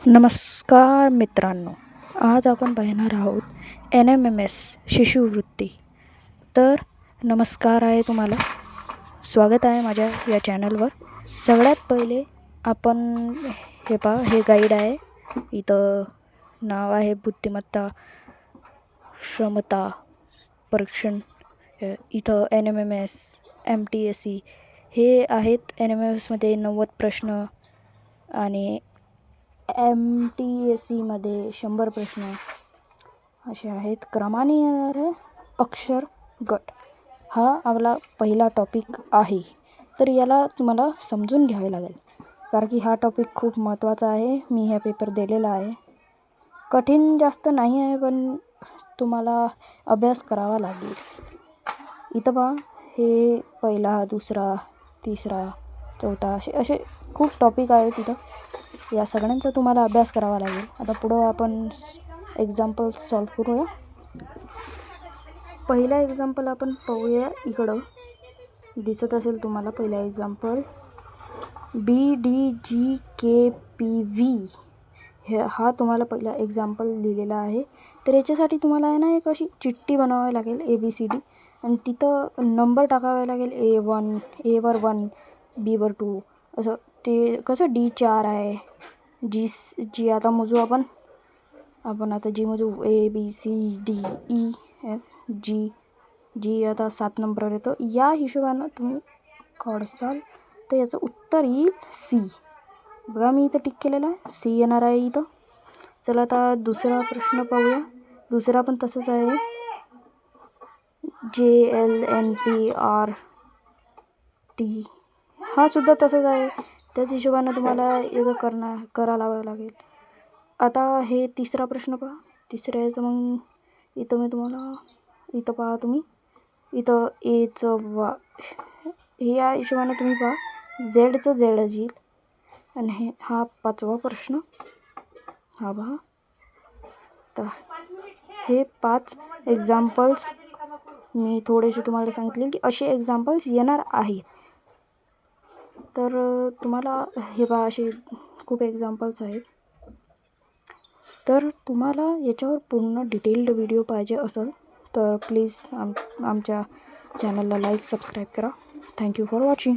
नमस्कार मित्रांनो, आज आपण पाहणार आहोत NMMS शिष्यवृत्ती. तर नमस्कार आहे तुम्हाला, स्वागत आहे माझ्या या चॅनलवर. सगळ्यात पहिले आपण हे गाईड आहे. इथं नाव आहे बुद्धिमत्ता क्षमता परीक्षण. इथं NMMS MTSE हे आहेत. NMMSमध्ये 90 प्रश्न आणि MTSE मध्ये 100 प्रश्न असे आहेत. क्रमाने येणारे अक्षर गट हा आपला पहिला टॉपिक आहे. तर याला तुम्हाला समजून घ्यावे लागेल, कारण की हा टॉपिक खूप महत्त्वाचा आहे. मी हा पेपर दिलेला आहे. कठीण जास्त नाही आहे, पण तुम्हाला अभ्यास करावा लागेल. इथं पहा, हे पहिला, दुसरा, तिसरा, चौथा असे खूप टॉपिक आहेत तिथं. या सगळ्यांचा तुम्हाला अभ्यास करावा लागेल. आता पुढं आपण एक्झाम्पल सॉल्व करूया. पहिला एक्झाम्पल आपण पाहूया. इकडं दिसत असेल तुम्हाला पहिला एक्झाम्पल BDGKPV हा तुम्हाला पहिला एक्झाम्पल लिहिलेला आहे. तर याच्यासाठी तुम्हाला आहे ना एक अशी चिठ्ठी बनवावी लागेल ABCD, आणि तिथं नंबर टाकावे लागेल. A1 A वर 1, B वर 2 असं. ते कसं D4 आहे. जी आता मोजू आपण आता जी मोजू ABCDEFG आता 7 नंबरवर येतो. या हिशोबानं तुम्ही काढसाल तर याचं उत्तर येईल C. बघा, मी इथं टिक केलेलं आहे, C येणार आहे इथं. चला आता दुसरा प्रश्न पाहूया. दुसरा पण तसंच आहे. JLNPRT हा सुद्धा तसंच आहे. त्याच हिशोबानं तुम्हाला याचं करा लावावं लागेल. आता हे तिसरा प्रश्न पहा. तिसऱ्या याचं मग इथं मी तुम्हाला इथं पहा, तुम्ही इथं Aचं हे या हिशोबाने तुम्ही पहा. Zचं Z येईल. आणि हा पाचवा प्रश्न हा पहा. तर हे 5 एक्झाम्पल्स मी थोडेसे तुम्हाला सांगितले की असे एक्झाम्पल्स येणार आहेत. तर तुम्हाला हे पहा, असे खूप एक्झाम्पल्स आहेत. तर तुम्हाला याच्यावर पूर्ण डिटेल्ड व्हिडिओ पाहिजे असेल तर प्लीज आमच्या चॅनलला लाईक सबस्क्राईब करा. Thank you for watching.